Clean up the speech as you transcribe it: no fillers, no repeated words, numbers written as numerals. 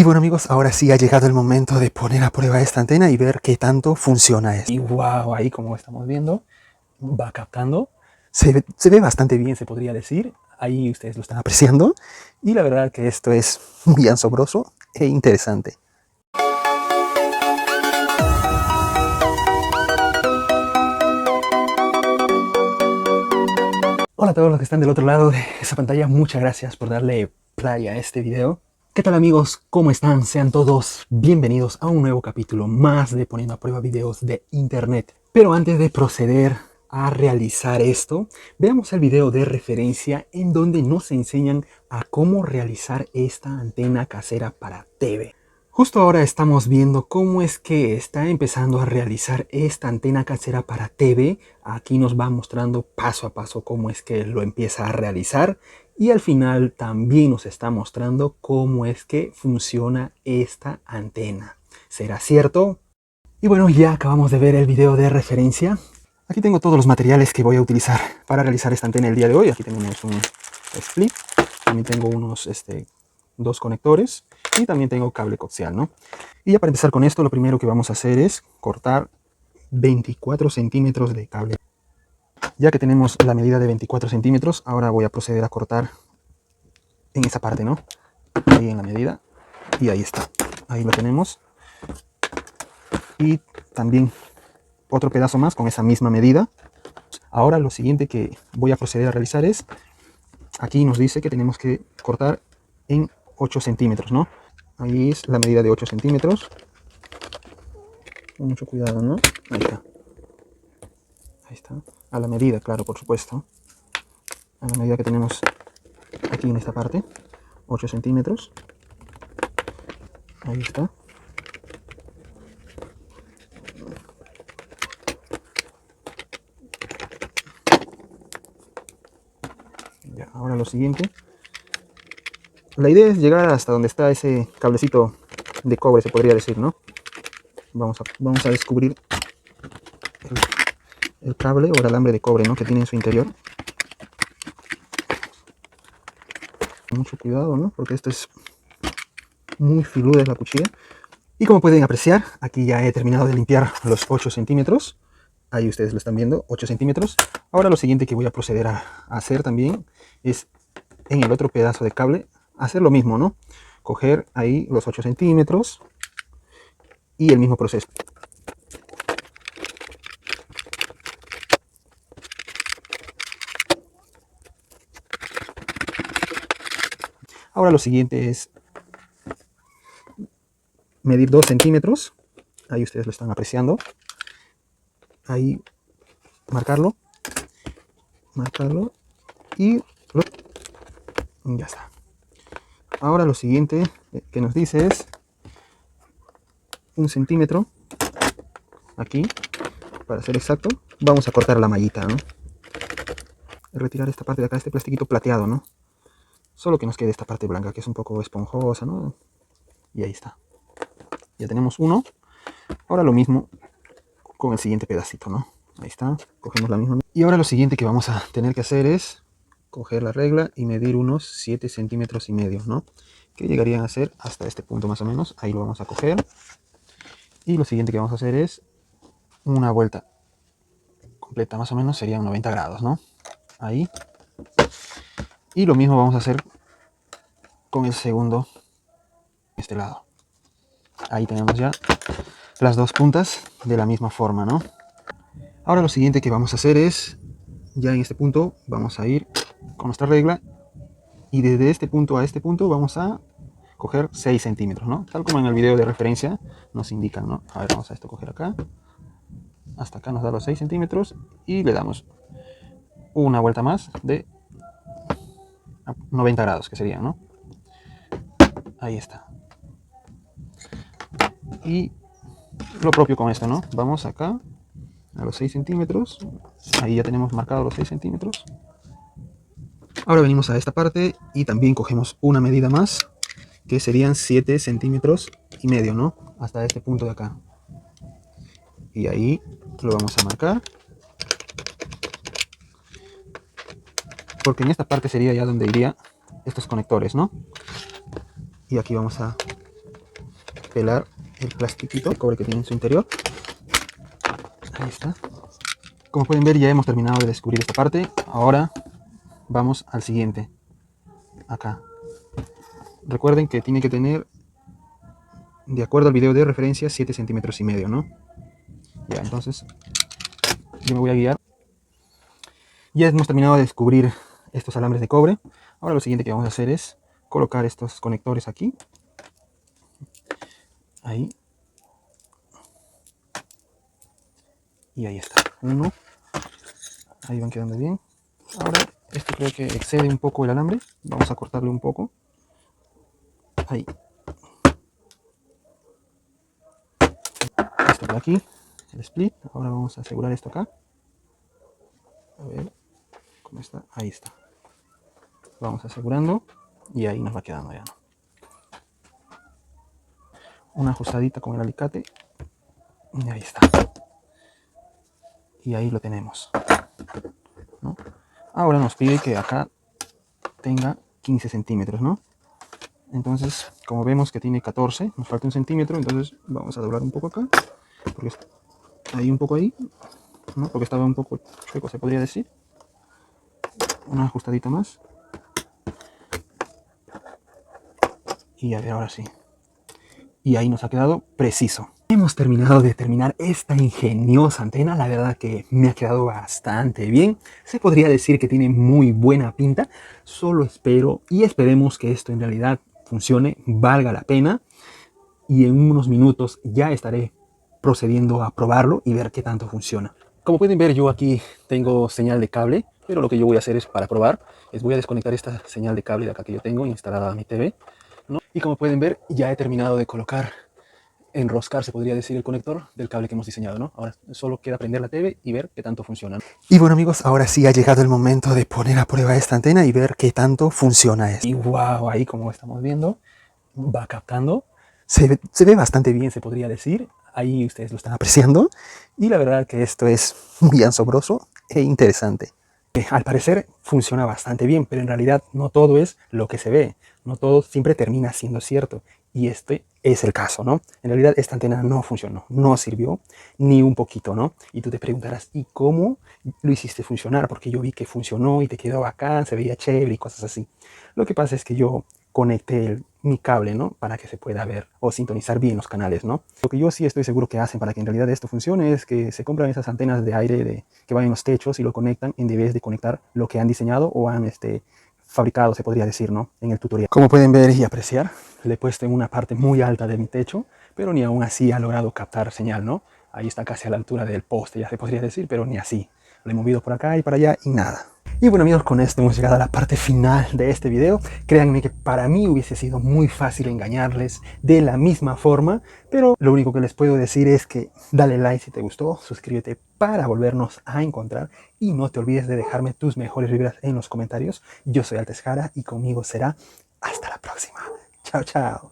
Y bueno amigos, ahora sí ha llegado el momento de poner a prueba esta antena y ver qué tanto funciona esto. Y wow, ahí como estamos viendo, va captando. Se ve bastante bien, se podría decir. Ahí ustedes lo están apreciando. Y la verdad que esto es muy asombroso e interesante. Hola a todos los que están del otro lado de esa pantalla. Muchas gracias por darle play a este video. ¿Qué tal amigos? ¿Cómo están? Sean todos bienvenidos a un nuevo capítulo más de Poniendo a Prueba Videos de Internet. Pero antes de proceder a realizar esto, veamos el video de referencia en donde nos enseñan a cómo realizar esta antena casera para TV. Justo ahora estamos viendo cómo es que está empezando a realizar esta antena casera para TV. Aquí nos va mostrando paso a paso cómo es que lo empieza a realizar. Y al final también nos está mostrando cómo es que funciona esta antena. ¿Será cierto? Y bueno, ya acabamos de ver el video de referencia. Aquí tengo todos los materiales que voy a utilizar para realizar esta antena el día de hoy. Aquí tenemos un split. También tengo unos dos conectores. Y también tengo cable coaxial, ¿no? Y ya para empezar con esto, lo primero que vamos a hacer es cortar 24 centímetros de cable. Ya que tenemos la medida de 24 centímetros, ahora voy a proceder a cortar en esa parte, ¿no? Ahí en la medida. Y ahí está. Ahí lo tenemos. Y también otro pedazo más con esa misma medida. Ahora lo siguiente que voy a proceder a realizar es, aquí nos dice que tenemos que cortar en 8 centímetros, ¿no? Ahí es la medida de 8 centímetros. Con mucho cuidado, ¿no? Ahí está. Ahí está. A la medida, claro, por supuesto. A la medida que tenemos aquí en esta parte. 8 centímetros. Ahí está. Ya, ahora lo siguiente. La idea es llegar hasta donde está ese cablecito de cobre, se podría decir, ¿no? Vamos a descubrir el cable o el alambre de cobre, ¿no? Que tiene en su interior. Mucho cuidado, ¿no? Porque esto es muy filuda la cuchilla. Y como pueden apreciar, aquí ya he terminado de limpiar los 8 centímetros. Ahí ustedes lo están viendo, 8 centímetros. Ahora lo siguiente que voy a proceder a hacer también es en el otro pedazo de cable hacer lo mismo, ¿no? Coger ahí los 8 centímetros y el mismo proceso. Ahora lo siguiente es medir 2 centímetros. Ahí ustedes lo están apreciando. Ahí marcarlo y ya está. Ahora lo siguiente que nos dice es 1 centímetro aquí, para ser exacto. Vamos a cortar la mallita, ¿no? Retirar esta parte de acá, este plastiquito plateado, ¿no? Solo que nos quede esta parte blanca, que es un poco esponjosa, ¿no? Y ahí está. Ya tenemos uno. Ahora lo mismo con el siguiente pedacito, ¿no? Ahí está. Cogemos la misma. Y ahora lo siguiente que vamos a tener que hacer es coger la regla y medir unos 7 centímetros y medio, ¿no? Que llegarían a ser hasta este punto más o menos. Ahí lo vamos a coger. Y lo siguiente que vamos a hacer es una vuelta completa, más o menos serían 90 grados, ¿no? Ahí. Y lo mismo vamos a hacer con el segundo, este lado. Ahí tenemos ya las dos puntas de la misma forma, ¿no? Ahora lo siguiente que vamos a hacer es, ya en este punto, vamos a ir con nuestra regla y desde este punto a este punto vamos a coger 6 centímetros, ¿no? Tal como en el video de referencia nos indican, ¿no? A ver, vamos a esto coger acá. Hasta acá nos da los 6 centímetros y le damos una vuelta más de 90 grados, que serían, ¿no? Ahí está. Y lo propio con esto, ¿no? Vamos acá a los 6 centímetros. Ahí ya tenemos marcado los 6 centímetros. Ahora venimos a esta parte y también cogemos una medida más, que serían 7 centímetros y medio, ¿no? Hasta este punto de acá. Y ahí lo vamos a marcar. Porque en esta parte sería ya donde irían estos conectores, ¿no? Y aquí vamos a pelar el plastiquito de cobre que tiene en su interior. Ahí está. Como pueden ver, ya hemos terminado de descubrir esta parte. Ahora vamos al siguiente. Acá. Recuerden que tiene que tener, de acuerdo al video de referencia, 7,5 centímetros, ¿no? Ya, entonces yo me voy a guiar. Ya hemos terminado de descubrir estos alambres de cobre. Ahora lo siguiente que vamos a hacer es colocar estos conectores aquí. Ahí. Y ahí está. Uno. Ahí van quedando bien. Ahora, esto creo que excede un poco el alambre. Vamos a cortarle un poco. Ahí. Esto por aquí. El split. Ahora vamos a asegurar esto acá. A ver cómo está. Ahí está. Vamos asegurando. Y ahí nos va quedando ya, ¿no? Una ajustadita con el alicate. Y ahí está. Y ahí lo tenemos, ¿no? Ahora nos pide que acá tenga 15 centímetros, ¿no? Entonces, como vemos que tiene 14, nos falta 1 centímetro, entonces vamos a doblar un poco acá, porque hay un poco ahí, ¿no? Porque estaba un poco chueco, se podría decir. Una ajustadita más. Y a ver, ahora sí. Y ahí nos ha quedado preciso. Hemos terminado de terminar esta ingeniosa antena. La verdad que me ha quedado bastante bien. Se podría decir que tiene muy buena pinta. Solo espero y esperemos que esto en realidad funcione, valga la pena. Y en unos minutos ya estaré procediendo a probarlo y ver qué tanto funciona. Como pueden ver, yo aquí tengo señal de cable, pero lo que yo voy a hacer es, para probar, voy a desconectar esta señal de cable de acá que yo tengo instalada a mi TV, ¿no? Y como pueden ver, ya he terminado de colocar, enroscar, se podría decir, el conector del cable que hemos diseñado, ¿no? Ahora solo queda prender la TV y ver qué tanto funciona. Y bueno, amigos, ahora sí ha llegado el momento de poner a prueba esta antena y ver qué tanto funciona esto. Y wow, ahí como estamos viendo, va captando. Se ve bastante bien, se podría decir. Ahí ustedes lo están apreciando. Y la verdad que esto es muy asombroso e interesante. Al parecer funciona bastante bien, pero en realidad no todo es lo que se ve. No todo siempre termina siendo cierto. Y este es el caso, ¿no? En realidad esta antena no funcionó, no sirvió ni un poquito, ¿no? Y tú te preguntarás, ¿y cómo lo hiciste funcionar? Porque yo vi que funcionó y te quedó bacán, se veía chévere y cosas así. Lo que pasa es que yo conecté mi cable, ¿no? Para que se pueda ver o sintonizar bien los canales, ¿no? Lo que yo sí estoy seguro que hacen para que en realidad esto funcione es que se compran esas antenas de aire que van en los techos y lo conectan en vez de conectar lo que han diseñado o han fabricado, se podría decir, ¿no? En el tutorial. Como pueden ver y apreciar, le he puesto en una parte muy alta de mi techo, pero ni aún así ha logrado captar señal, ¿no? Ahí está casi a la altura del poste, ya se podría decir, pero ni así. Lo he movido por acá y para allá y nada. Y bueno, amigos, con esto hemos llegado a la parte final de este video. Créanme que para mí hubiese sido muy fácil engañarles de la misma forma, pero lo único que les puedo decir es que dale like si te gustó, suscríbete para volvernos a encontrar y no te olvides de dejarme tus mejores vibras en los comentarios. Yo soy Altes Jara y conmigo será hasta la próxima. Chao, chao.